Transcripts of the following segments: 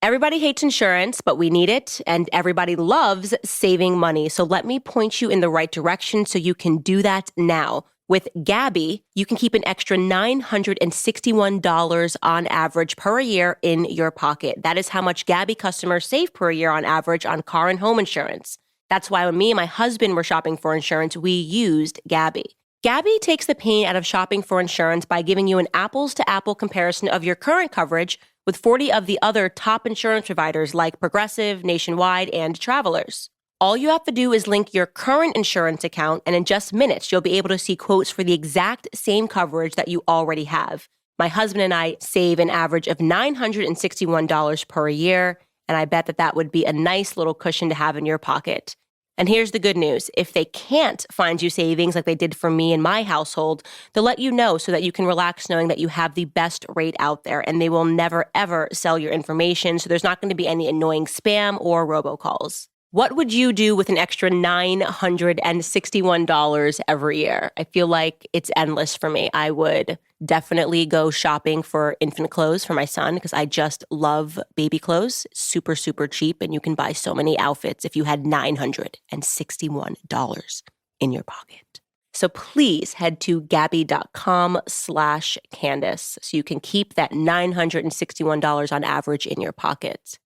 Everybody hates insurance, but we need it, and everybody loves saving money. So let me point you in the right direction so you can do that now. With Gabi, you can keep an extra $961 on average per year in your pocket. That is how much Gabi customers save per year on average on car and home insurance. That's why when me and my husband were shopping for insurance, we used Gabi. Gabi takes the pain out of shopping for insurance by giving you an apples-to-apple comparison of your current coverage with 40 of the other top insurance providers like Progressive, Nationwide, and Travelers. All you have to do is link your current insurance account, and in just minutes, you'll be able to see quotes for the exact same coverage that you already have. My husband and I save an average of $961 per year, and I bet that would be a nice little cushion to have in your pocket. And here's the good news. If they can't find you savings like they did for me and my household, they'll let you know so that you can relax knowing that you have the best rate out there, and they will never, ever sell your information, so there's not going to be any annoying spam or robocalls. What would you do with an extra $961 every year? I feel like it's endless for me. I would definitely go shopping for infant clothes for my son because I just love baby clothes. Super, super cheap, and you can buy so many outfits if you had $961 in your pocket. So please head to Gabi.com/Candace so you can keep that $961 on average in your pocket.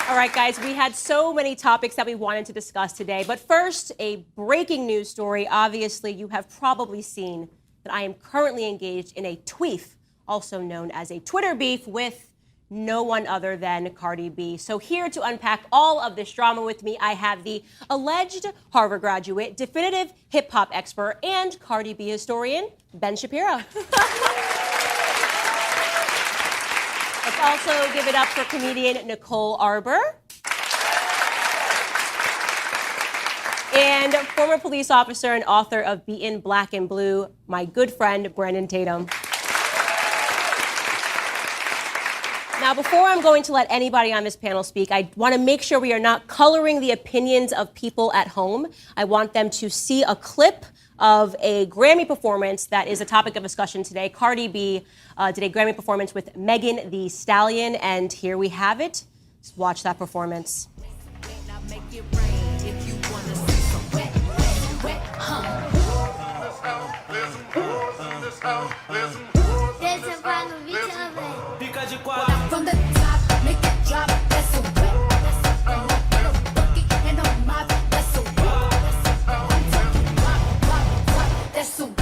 All right, guys, we had so many topics that we wanted to discuss today. But first, a breaking news story. Obviously, you have probably seen that I am currently engaged in a tweef, also known as a Twitter beef, with no one other than Cardi B. So here to unpack all of this drama with me, I have the alleged Harvard graduate, definitive hip-hop expert, and Cardi B historian, Ben Shapiro. Let's also give it up for comedian Nicole Arbour. And former police officer and author of Beaten Black and Blue, my good friend, Brandon Tatum. Now, before I'm going to let anybody on this panel speak, I want to make sure we are not coloring the opinions of people at home. I want them to see a clip of a Grammy performance that is a topic of discussion today. Cardi B did a Grammy performance with Megan Thee Stallion, and here we have it. Let's watch that performance. From the top, make it drop. That's so wet. And on my, that's so wet. That's so wet.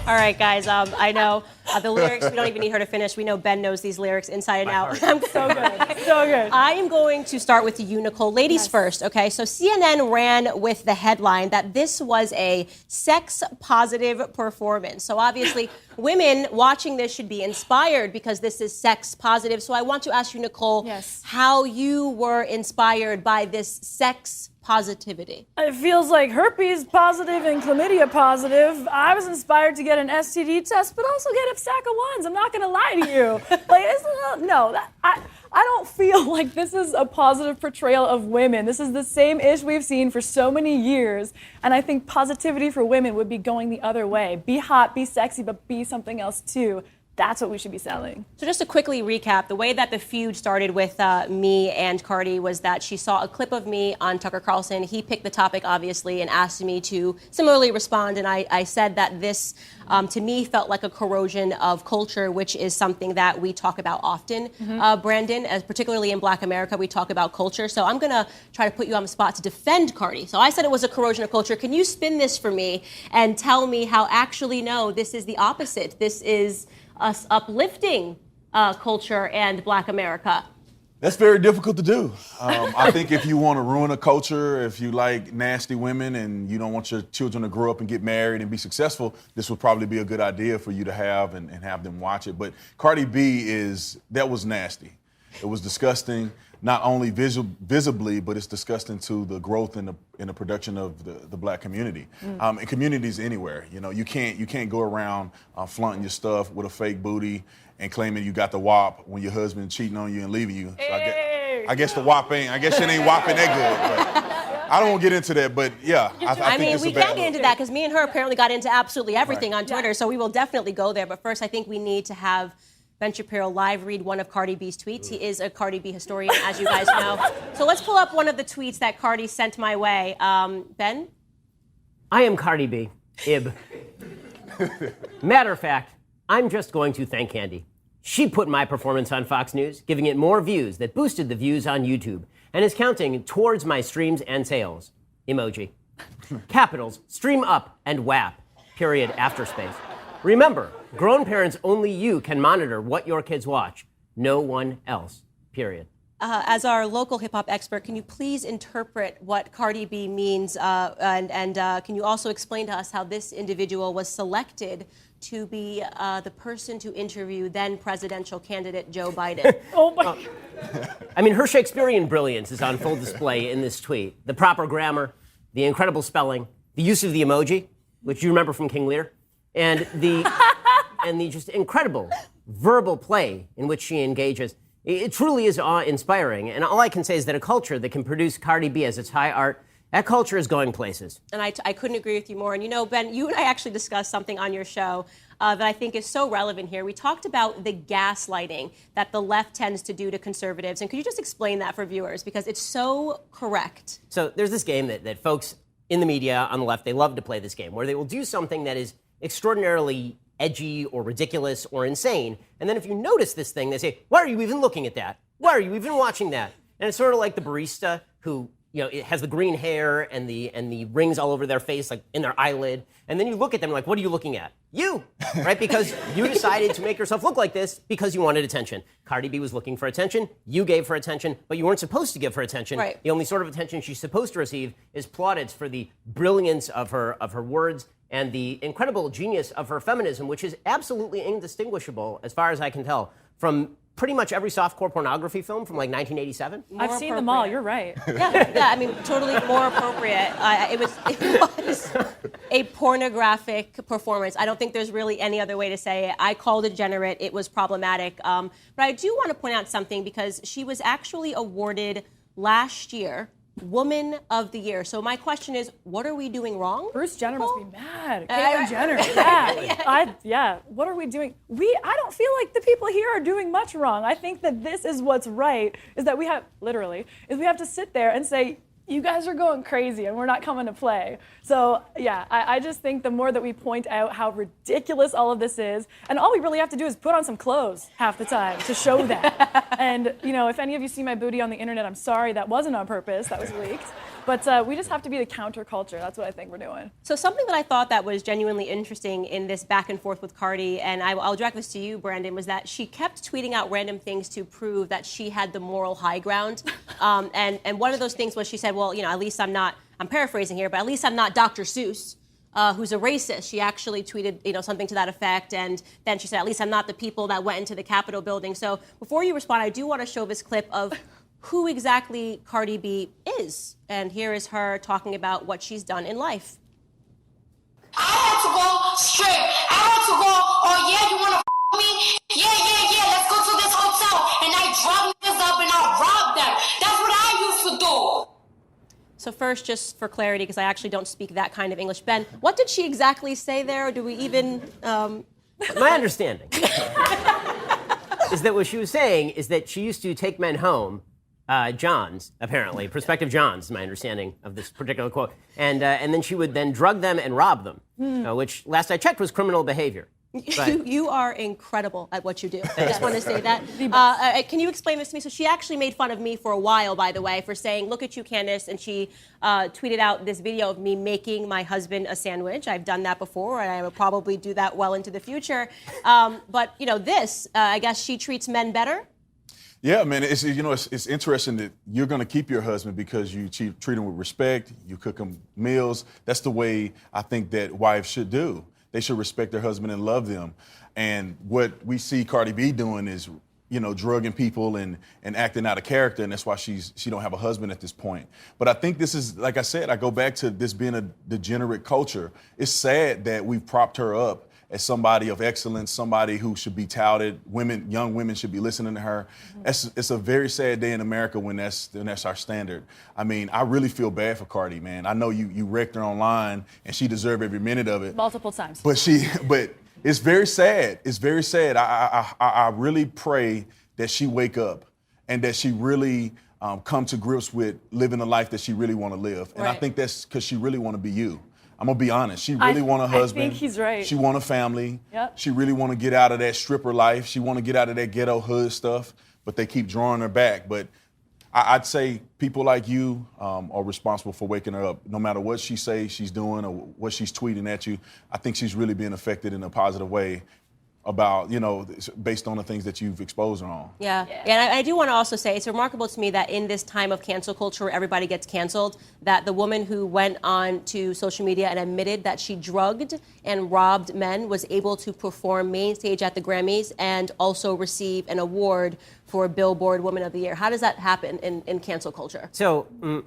All right, guys, I know the lyrics, we don't even need her to finish. We know Ben knows these lyrics inside and out. I'm so good. So good. I am going to start with you, Nicole. Ladies first, okay? So CNN ran with the headline that this was a sex-positive performance. So obviously, women watching this should be inspired because this is sex-positive. So I want to ask you, Nicole, how you were inspired by this sex positivity. It feels like herpes positive and chlamydia positive. I was inspired to get an STD test, but also get a stack of ones. I'm not going to lie to you. I don't feel like this is a positive portrayal of women. This is the same ish we've seen for so many years. And I think positivity for women would be going the other way. Be hot, be sexy, but be something else too. That's what we should be selling. So just to quickly recap, the way that the feud started with me and Cardi was that she saw a clip of me on Tucker Carlson. He picked the topic, obviously, and asked me to similarly respond. And I said that this, to me, felt like a corrosion of culture, which is something that we talk about often, Brandon, as particularly in Black America, we talk about culture. So I'm going to try to put you on the spot to defend Cardi. So I said it was a corrosion of culture. Can you spin this for me and tell me how actually, no, this is the opposite? This is us uplifting culture and Black America? That's very difficult to do. I think if you want to ruin a culture, if you like nasty women and you don't want your children to grow up and get married and be successful, this would probably be a good idea for you to have and have them watch it. But Cardi B that was nasty. It was disgusting, not only visibly, but it's disgusting to the growth in the production of the Black community, and communities anywhere. You know, you can't go around flaunting your stuff with a fake booty and claiming you got the WAP when your husband cheating on you and leaving you. So I guess the WAP ain't. I guess it ain't WAPing that good. But I don't want to get into that, but yeah, I think it's a bad we can get into that because me and her apparently got into absolutely everything on Twitter, so we will definitely go there. But first, I think we need to have Ben Shapiro live read one of Cardi B's tweets. He is a Cardi B historian, as you guys know. So let's pull up one of the tweets that Cardi sent my way. Ben? I am Cardi B. Ib. Matter of fact, I'm just going to thank Candy. She put my performance on Fox News, giving it more views that boosted the views on YouTube, and is counting towards my streams and sales. Emoji. Capitals, stream up and WAP. Period, after space. Remember, grown parents, only you can monitor what your kids watch. No one else. Period. As our local hip-hop expert, can you please interpret what Cardi B means, and can you also explain to us how this individual was selected to be the person to interview then presidential candidate Joe Biden? Oh my. I mean, her Shakespearean brilliance is on full display in this tweet. The proper grammar, the incredible spelling, the use of the emoji, which you remember from King Lear, and the just incredible verbal play in which she engages. It truly is awe-inspiring, and all I can say is that a culture that can produce Cardi B as its high art, that culture is going places. And I couldn't agree with you more. And you know, Ben, you and I actually discussed something on your show that I think is so relevant here. We talked about the gaslighting that the left tends to do to conservatives. And could you just explain that for viewers? Because it's so correct. So there's this game that folks in the media on the left, they love to play this game, where they will do something that is extraordinarily edgy or ridiculous or insane. And then if you notice this thing, they say, why are you even looking at that? Why are you even watching that? And it's sort of like the barista who, you know, it has the green hair and the rings all over their face, like in their eyelid. And then you look at them like, what are you looking at? You, right? Because you decided to make yourself look like this because you wanted attention. Cardi B was looking for attention. You gave her attention, but you weren't supposed to give her attention. Right. The only sort of attention she's supposed to receive is plaudits for the brilliance of her words and the incredible genius of her feminism, which is absolutely indistinguishable, as far as I can tell, from pretty much every softcore pornography film from like 1987. I've seen them all. You're right. Yeah, I mean, totally more appropriate. It was a pornographic performance. I don't think there's really any other way to say it. I called it degenerate. It was problematic. But I do want to point out something, because she was actually awarded last year Woman of the Year. So my question is, what are we doing wrong? Bruce Jenner must be mad. Caitlyn Jenner, mad. Yeah. What are we doing? I don't feel like the people here are doing much wrong. I think that this is what's right, is that we have to sit there and say, you guys are going crazy and we're not coming to play. So, yeah, I just think the more that we point out how ridiculous all of this is, and all we really have to do is put on some clothes half the time to show that. And, you know, if any of you see my booty on the internet, I'm sorry, that wasn't on purpose, that was leaked. But we just have to be the counterculture. That's what I think we're doing. So something that I thought that was genuinely interesting in this back and forth with Cardi, and I'll direct this to you, Brandon, was that she kept tweeting out random things to prove that she had the moral high ground. And one of those things was she said, well, you know, at least I'm paraphrasing here, but at least I'm not Dr. Seuss, who's a racist. She actually tweeted, you know, something to that effect. And then she said, at least I'm not the people that went into the Capitol building. So before you respond, I do want to show this clip of who exactly Cardi B is. And here is her talking about what she's done in life. I had to go straight. I had to go, oh yeah, you wanna me? Yeah, let's go to this hotel. And I drop niggas up and I rob them. That's what I used to do. So first, just for clarity, because I actually don't speak that kind of English, Ben, what did she exactly say there? Or do we even... My understanding is that what she was saying is that she used to take men home, Johns, apparently, prospective Johns, my understanding of this particular quote, and then she would then drug them and rob them, which, last I checked, was criminal behavior. You are incredible at what you do. I just want to say that. Can you explain this to me? So she actually made fun of me for a while, by the way, for saying, look at you, Candace, and she tweeted out this video of me making my husband a sandwich. I've done that before, and I will probably do that well into the future. But, you know, this, I guess she treats men better. Yeah, man, it's interesting that you're going to keep your husband because you treat him with respect, you cook him meals. That's the way I think that wives should do. They should respect their husband and love them. And what we see Cardi B doing is, you know, drugging people and acting out of character, and that's why she don't have a husband at this point. But I think this is, like I said, I go back to this being a degenerate culture. It's sad that we've propped her up as somebody of excellence, somebody who should be touted. Young women should be listening to her. It's a very sad day in America when that's our standard. I mean, I really feel bad for Cardi, man. I know you wrecked her online, and she deserved every minute of it. Multiple times. But It's very sad. It's very sad. I really pray that she wake up and that she really come to grips with living the life that she really want to live. And I think that's because she really want to be you. I'm going to be honest. She really want a husband. I think he's right. She want a family. Yep. She really want to get out of that stripper life. She want to get out of that ghetto hood stuff, but they keep drawing her back. But I'd say people like you are responsible for waking her up. No matter what she says she's doing or what she's tweeting at you, I think she's really being affected in a positive way about, based on the things that you've exposed her on. Yeah. And I do want to also say it's remarkable to me that in this time of cancel culture where everybody gets canceled, that the woman who went on to social media and admitted that she drugged and robbed men was able to perform main stage at the Grammys and also receive an award for Billboard Woman of the Year. How does that happen in cancel culture? So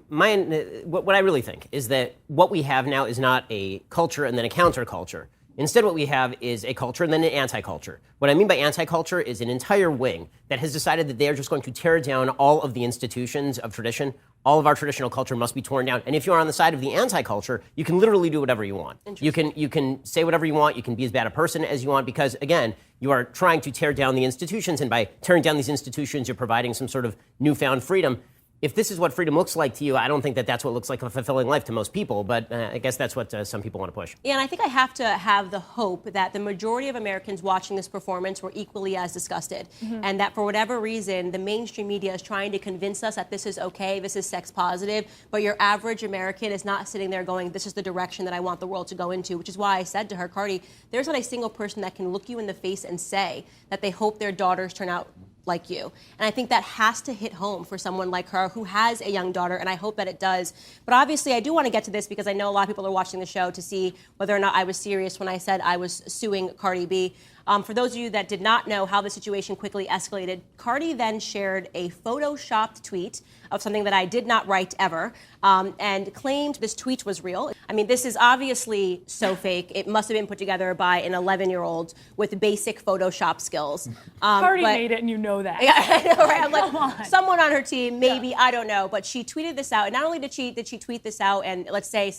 what I really think is that what we have now is not a culture and then a counterculture. Instead, what we have is a culture and then an anti-culture. What I mean by anti-culture is an entire wing that has decided that they are just going to tear down all of the institutions of tradition. All of our traditional culture must be torn down. And if you're on the side of the anti-culture, you can literally do whatever you want. You can say whatever you want. You can be as bad a person as you want because, again, you are trying to tear down the institutions. And by tearing down these institutions, you're providing some sort of newfound freedom. If this is what freedom looks like to you, I don't think that that's what looks like a fulfilling life to most people, but I guess that's what some people want to push. Yeah, and I think I have to have the hope that the majority of Americans watching this performance were equally as disgusted, and that for whatever reason, the mainstream media is trying to convince us that this is okay, this is sex positive, but your average American is not sitting there going, this is the direction that I want the world to go into, which is why I said to her, Cardi, there's not a single person that can look you in the face and say that they hope their daughters turn out like you. And I think that has to hit home for someone like her who has a young daughter, and I hope that it does. But obviously, I do want to get to this because I know a lot of people are watching the show to see whether or not I was serious when I said I was suing Cardi B. For those of you that did not know how the situation quickly escalated, Cardi then shared a photoshopped tweet of something that I did not write ever, and claimed this tweet was real. I mean, this is obviously so fake. It must have been put together by an 11-year-old with basic Photoshop skills. Cardi made it, and you know that. Yeah, I know, right? I'm Come like, on. someone on her team, maybe, I don't know. But she tweeted this out. And not only did she tweet this out, and let's say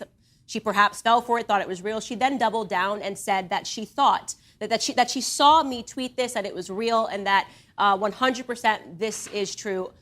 she perhaps fell for it, thought it was real, she then doubled down and said that she thought that she saw me tweet this, that it was real, and that 100% this is true.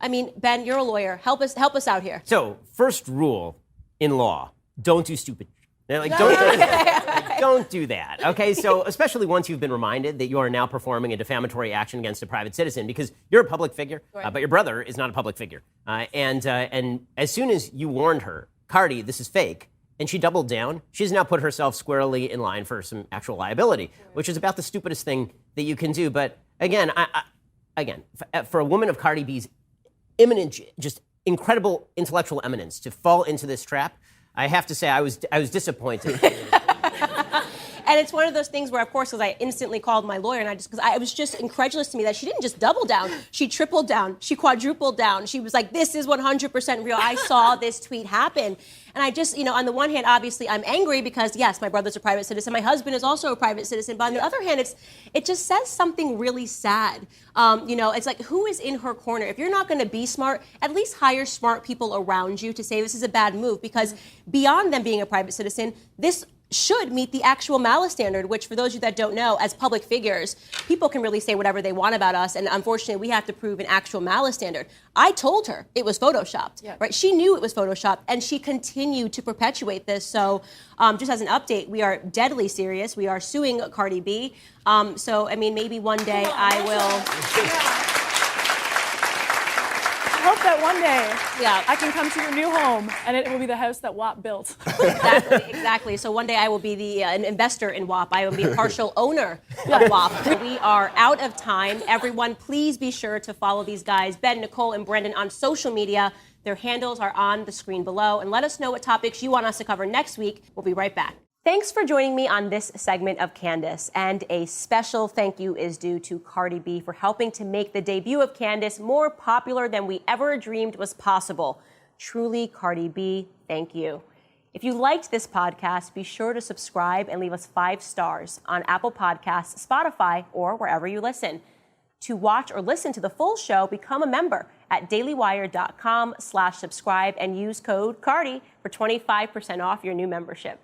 I mean, Ben, you're a lawyer. Help us out here. So, first rule in law, don't do stupid. Don't do that. Okay, so especially once you've been reminded that you are now performing a defamatory action against a private citizen because you're a public figure, but your brother is not a public figure. And as soon as you warned her, Cardi, this is fake, and she doubled down, she's now put herself squarely in line for some actual liability, which is about the stupidest thing that you can do. But again, for a woman of Cardi B's imminent, just incredible intellectual eminence to fall into this trap, I have to say I was disappointed. And it's one of those things where, of course, because I instantly called my lawyer, and it was just incredulous to me that she didn't just double down, she tripled down, she quadrupled down. She was like, this is 100% real. I saw this tweet happen. And I just, on the one hand, obviously, I'm angry because, yes, my brother's a private citizen. My husband is also a private citizen. But on the other hand, it just says something really sad. It's like, who is in her corner? If you're not going to be smart, at least hire smart people around you to say this is a bad move. Because beyond them being a private citizen, this should meet the actual malice standard, which for those of you that don't know, as public figures, people can really say whatever they want about us. And unfortunately, we have to prove an actual malice standard. I told her it was Photoshopped, right? She knew it was Photoshopped, and she continued to perpetuate this. So just as an update, we are deadly serious. We are suing Cardi B. Maybe one day I will... I hope that one day I can come to your new home and it will be the house that WAP built. Exactly. So one day I will be an investor in WAP. I will be a partial owner of WAP. So we are out of time. Everyone, please be sure to follow these guys, Ben, Nicole, and Brendan, on social media. Their handles are on the screen below. And let us know what topics you want us to cover next week. We'll be right back. Thanks for joining me on this segment of Candace, and a special thank you is due to Cardi B for helping to make the debut of Candace more popular than we ever dreamed was possible. Truly, Cardi B, thank you. If you liked this podcast, be sure to subscribe and leave us 5 stars on Apple Podcasts, Spotify, or wherever you listen. To watch or listen to the full show, become a member at dailywire.com/subscribe and use code CARDI for 25% off your new membership.